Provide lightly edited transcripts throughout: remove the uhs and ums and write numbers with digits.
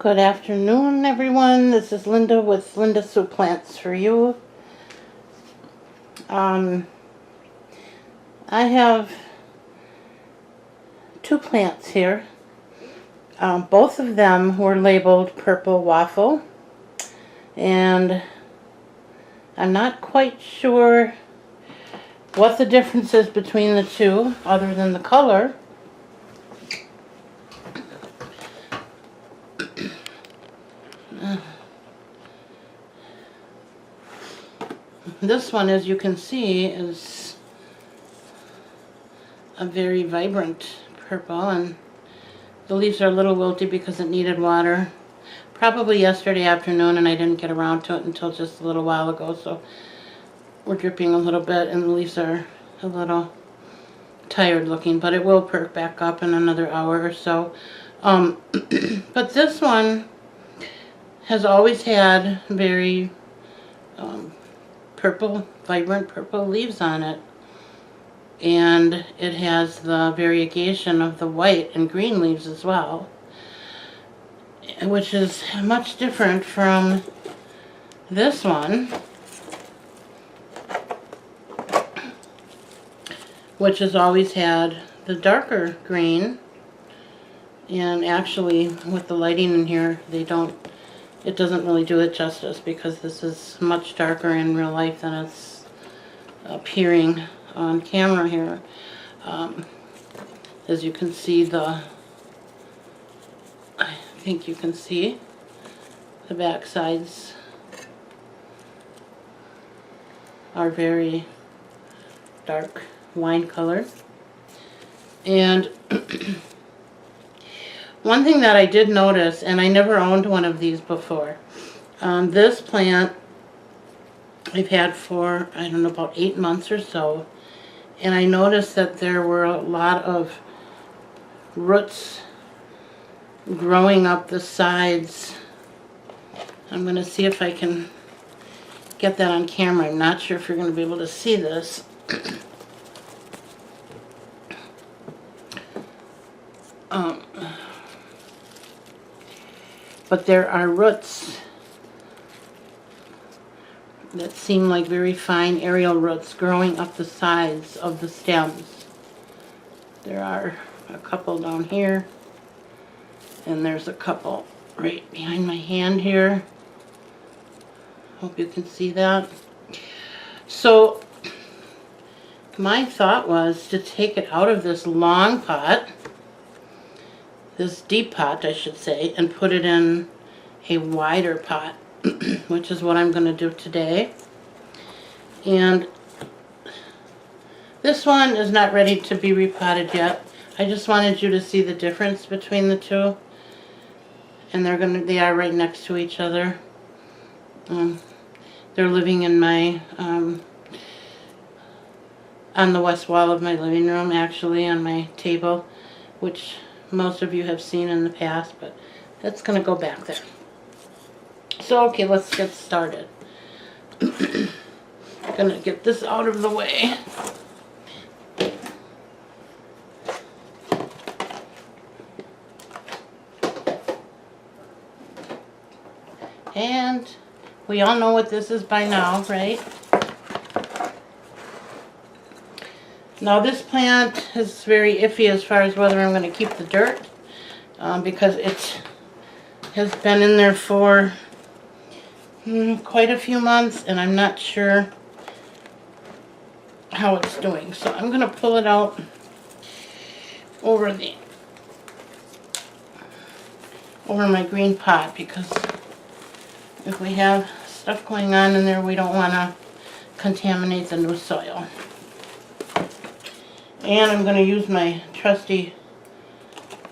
Good afternoon, everyone. This is Linda with Linda Sue Plants for You. I have two plants here. Both of them were labeled Purple Waffel, and I'm not quite sure what the difference is between the two other than the color. This one, as you can see, is a very vibrant purple, and the leaves are a little wilty because it needed water. Probably yesterday afternoon, and I didn't get around to it until just a little while ago, so we're dripping a little bit and the leaves are a little tired looking, but it will perk back up in another hour or so. But this one has always had very purple, vibrant purple leaves on it, and it has the variegation of the white and green leaves as well, which is much different from this one, which has always had the darker green. And actually, with the lighting in here, it doesn't really do it justice, because this is much darker in real life than it's appearing on camera here. As you can see, I think you can see the back sides are very dark wine color. And one thing that I did notice, and I never owned one of these before, this plant I've had for, I don't know, about 8 months or so, and I noticed that there were a lot of roots growing up the sides. I'm going to see if I can get that on camera. I'm not sure if you're going to be able to see this. But there are roots that seem like very fine aerial roots growing up the sides of the stems. There are a couple down here, and there's a couple right behind my hand here. Hope you can see that. So my thought was to take it out of this long pot, this deep pot I should say, and put it in a wider pot, which is what I'm going to do today. And this one is not ready to be repotted yet. I just wanted you to see the difference between the two, and they are right next to each other. They're living in my on the west wall of my living room, actually, on my table, which most of you have seen in the past, but that's going to go back there. So, okay, let's get started. I'm going to get this out of the way. And we all know what this is by now, right? Now this plant is very iffy as far as whether I'm going to keep the dirt, because it has been in there for quite a few months, and I'm not sure how it's doing. So I'm going to pull it out over my green pot, because if we have stuff going on in there, we don't want to contaminate the new soil. And I'm going to use my trusty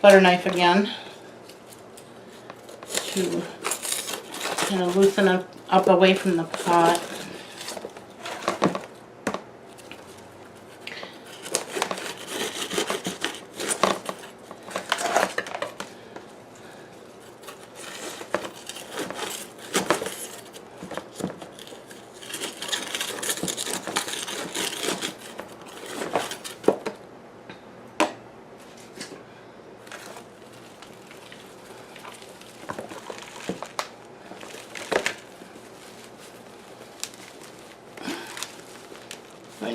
butter knife again to kind of loosen up away from the pot.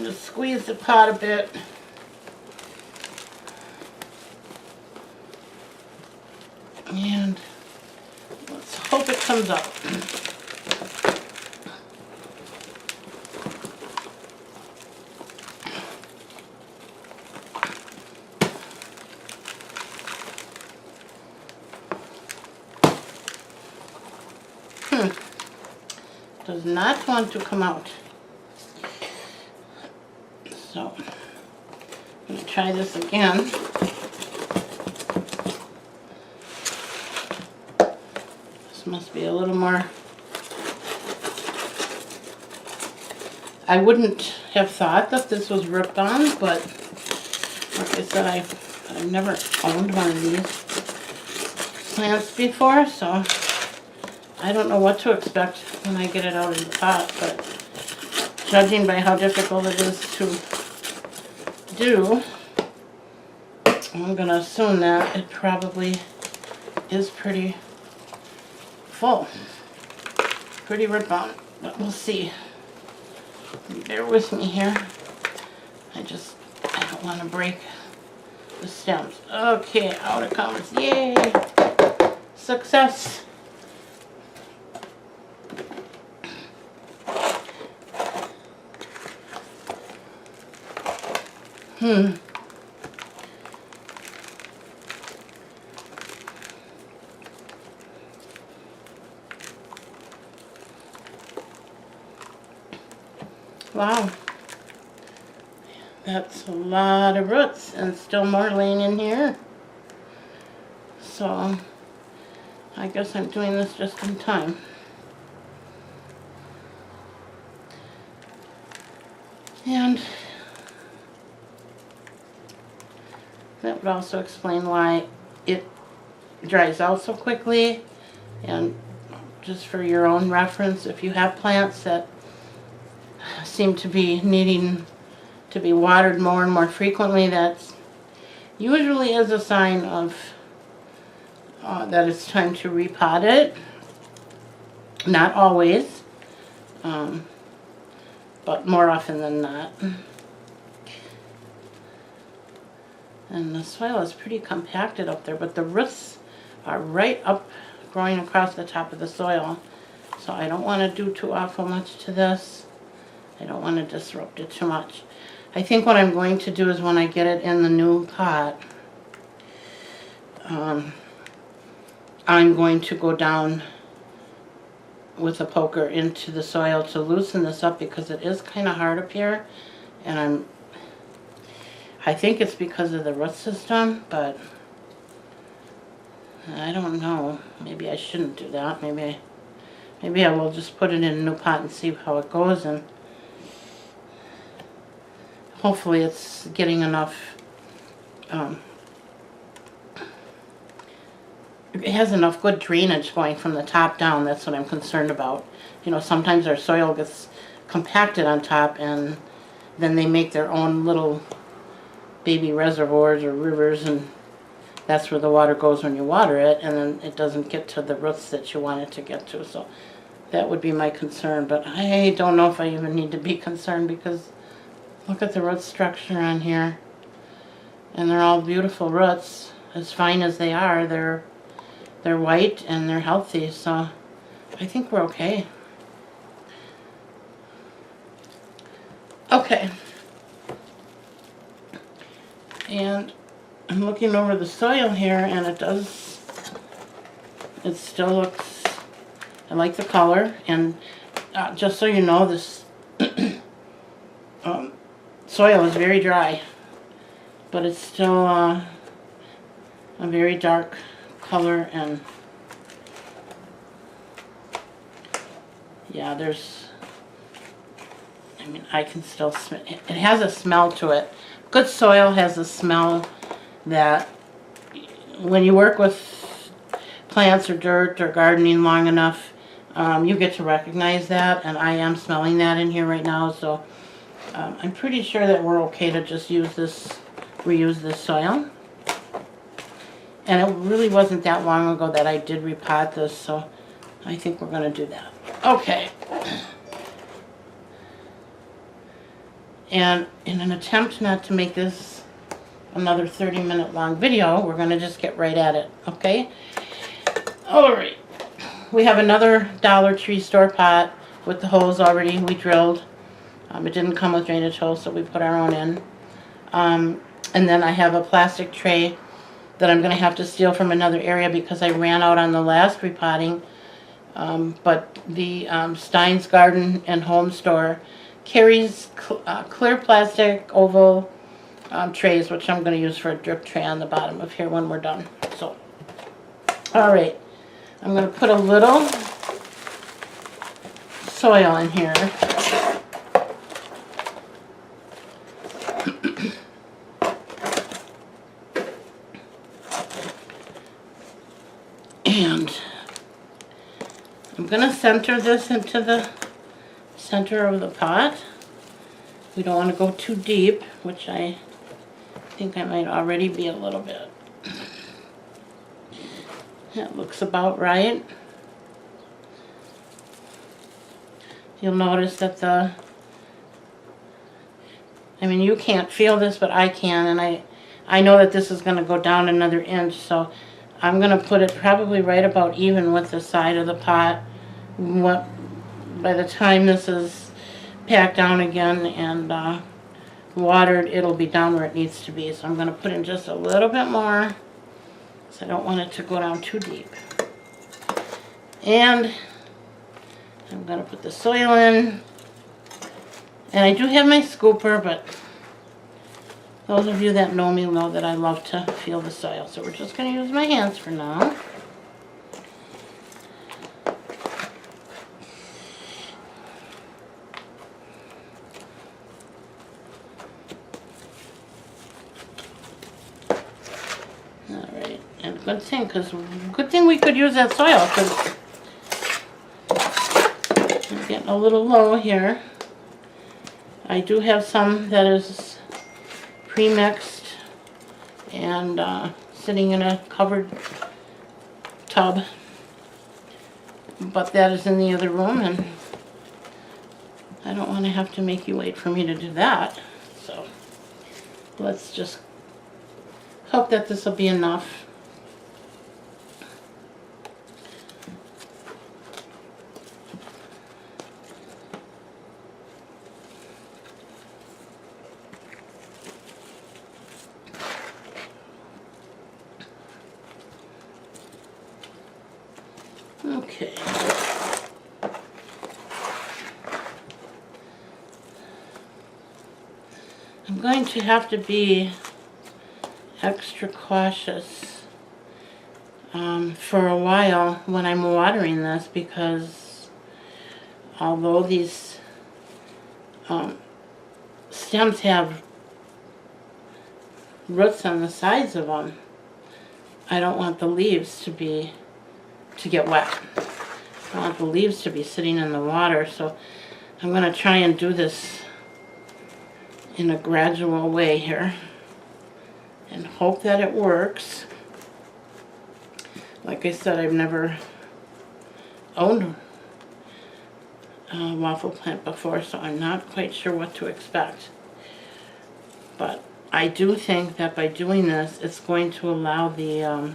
just squeeze the pot a bit. And let's hope it comes out. Does not want to come out. So, I'm going to try this again. This must be a little more. I wouldn't have thought that this was ripped on, but like I said, I've never owned one of these plants before, so I don't know what to expect when I get it out of the pot, but judging by how difficult it is to do, I'm going to assume that it probably is pretty full, pretty ripped on, but we'll see. Bear with me here. I don't want to break the stems. Okay, out it comes. Yay! Success! Wow. That's a lot of roots and still more laying in here. So I guess I'm doing this just in time. And that would also explain why it dries out so quickly. And just for your own reference, if you have plants that seem to be needing to be watered more and more frequently, that usually is a sign of that it's time to repot it. Not always, but more often than not. And the soil is pretty compacted up there, but the roots are right up growing across the top of the soil. So I don't want to do too awful much to this. I don't want to disrupt it too much. I think what I'm going to do is when I get it in the new pot, I'm going to go down with a poker into the soil to loosen this up, because it is kind of hard up here, and I think it's because of the root system, but I don't know. Maybe I shouldn't do that. Maybe I will just put it in a new pot and see how it goes, and hopefully it's getting enough, it has enough good drainage going from the top down. That's what I'm concerned about. You know, sometimes our soil gets compacted on top, and then they make their own little baby reservoirs or rivers, and that's where the water goes when you water it, and then it doesn't get to the roots that you want it to get to. So that would be my concern, but I don't know if I even need to be concerned, because look at the root structure on here, and they're all beautiful roots. As fine as they are, they're white and they're healthy, so I think we're okay. Okay. And I'm looking over the soil here, and it still looks, I like the color, and just so you know, this soil is very dry, but it's still a very dark color, and yeah, I can still smell it. It has a smell to it. Good soil has a smell that when you work with plants or dirt or gardening long enough, you get to recognize that, and I am smelling that in here right now, so I'm pretty sure that we're okay to just reuse this soil. And it really wasn't that long ago that I did repot this, so I think we're going to do that. Okay. And in an attempt not to make this another 30-minute long video, we're going to just get right at it, okay? Alright, we have another Dollar Tree store pot with the holes already we drilled. It didn't come with drainage holes, so we put our own in. And then I have a plastic tray that I'm going to have to steal from another area because I ran out on the last repotting. But the Stein's Garden and Home Store carries clear plastic oval trays, which I'm going to use for a drip tray on the bottom of here when we're done. So, alright, I'm going to put a little soil in here. And I'm going to center this into the center of the pot. We don't want to go too deep, which I think I might already be a little bit. That looks about right. You'll notice that I mean, you can't feel this, but I can, and I know that this is going to go down another inch, so I'm going to put it probably right about even with the side of the pot. By the time this is packed down again and watered, it'll be down where it needs to be. So I'm going to put in just a little bit more, because I don't want it to go down too deep. And I'm going to put the soil in. And I do have my scooper, but those of you that know me know that I love to feel the soil. So we're just going to use my hands for now. Alright, and good thing we could use that soil, because I'm getting a little low here. I do have some that is pre-mixed and sitting in a covered tub, but that is in the other room, and I don't want to have to make you wait for me to do that. So let's just hope that this will be enough. Okay. I'm going to have to be extra cautious for a while when I'm watering this, because although these stems have roots on the sides of them, I don't want the leaves to get wet. I want the leaves to be sitting in the water, so I'm going to try and do this in a gradual way here and hope that it works. Like I said, I've never owned a waffle plant before, so I'm not quite sure what to expect. But I do think that by doing this, it's going to allow the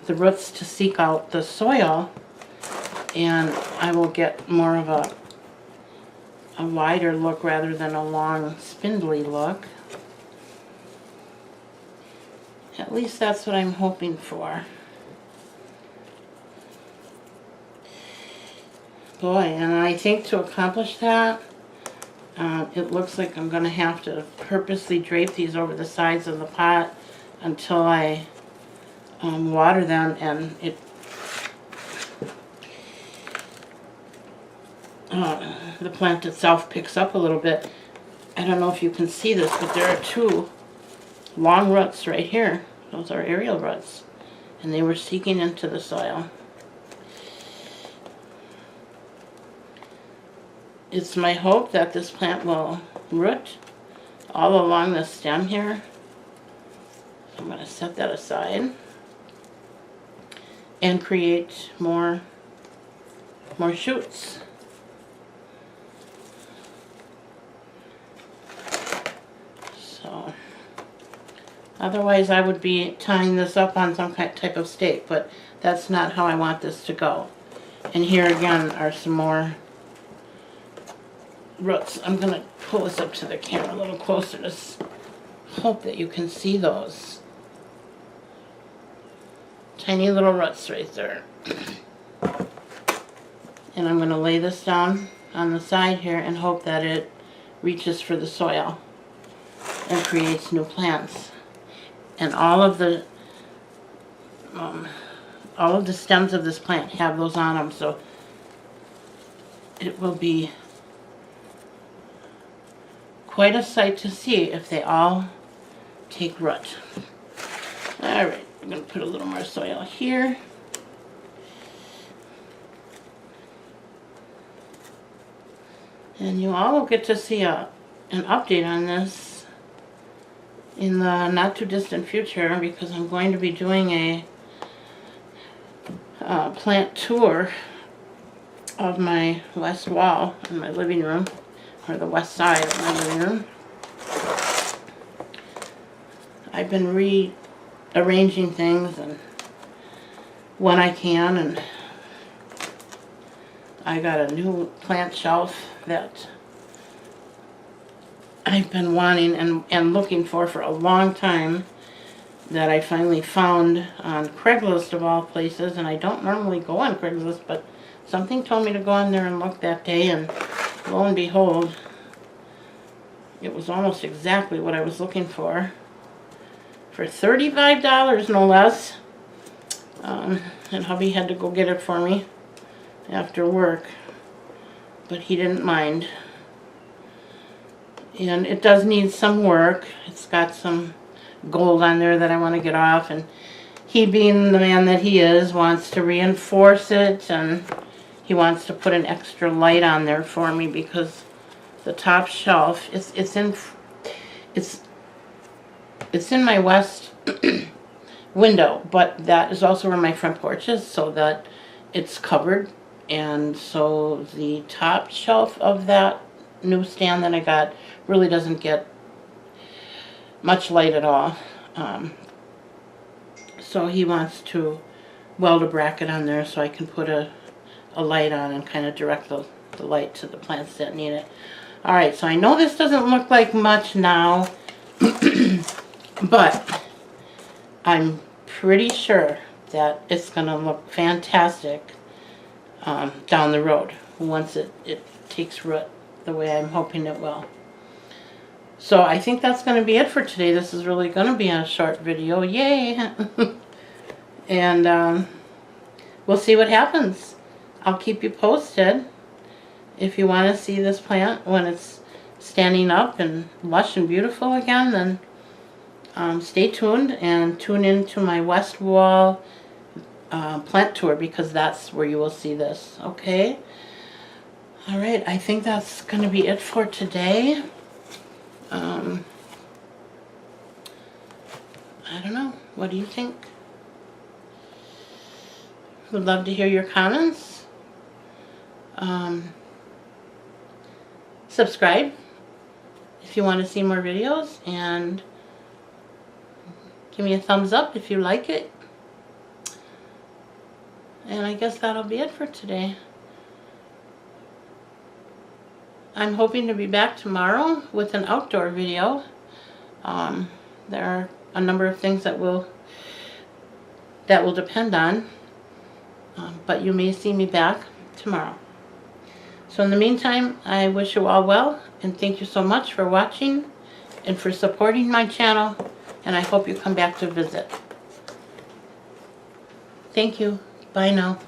roots to seek out the soil, and I will get more of a wider look rather than a long spindly look. At least that's what I'm hoping for. Boy, and I think to accomplish that, it looks like I'm going to have to purposely drape these over the sides of the pot until I water them, and the plant itself picks up a little bit. I don't know if you can see this, but there are two long roots right here. Those are aerial roots, and they were seeking into the soil. It's my hope that this plant will root all along the stem here. So I'm going to set that aside and create more shoots. Otherwise, I would be tying this up on some type of stake, but that's not how I want this to go. And here again are some more roots. I'm going to pull this up to the camera a little closer to hope that you can see those. Tiny little roots right there. And I'm going to lay this down on the side here and hope that it reaches for the soil and creates new plants. And all of the stems of this plant have those on them, so it will be quite a sight to see if they all take root. Alright, I'm going to put a little more soil here. And you all will get to see an update on this in the not too distant future, because I'm going to be doing a plant tour of my west wall in my living room, or the west side of my living room. I've been rearranging things and when I can, and I got a new plant shelf that I've been wanting and looking for a long time, that I finally found on Craigslist of all places. And I don't normally go on Craigslist, but something told me to go on there and look that day, and lo and behold, it was almost exactly what I was looking for $35 no less. And hubby had to go get it for me after work, but he didn't mind. And it does need some work. It's got some gold on there that I want to get off, and he, being the man that he is, wants to reinforce it, and he wants to put an extra light on there for me, because the top shelf, it's in my west window, but that is also where my front porch is, so that it's covered. And so the top shelf of that new stand that I got really doesn't get much light at all. So he wants to weld a bracket on there so I can put a light on and kind of direct the light to the plants that need it. Alright, so I know this doesn't look like much now, but I'm pretty sure that it's going to look fantastic down the road once it takes root the way I'm hoping it will. So I think that's going to be it for today. This is really going to be a short video. Yay! And we'll see what happens. I'll keep you posted. If you want to see this plant when it's standing up and lush and beautiful again, then stay tuned and tune into my West Wall plant tour, because that's where you will see this. Okay? Alright, I think that's going to be it for today. I don't know. What do you think? Would love to hear your comments. Subscribe if you want to see more videos, and give me a thumbs up if you like it. And I guess that'll be it for today. I'm hoping to be back tomorrow with an outdoor video. There are a number of things that will depend on, but you may see me back tomorrow. So in the meantime, I wish you all well, and thank you so much for watching and for supporting my channel, and I hope you come back to visit. Thank you. Bye now.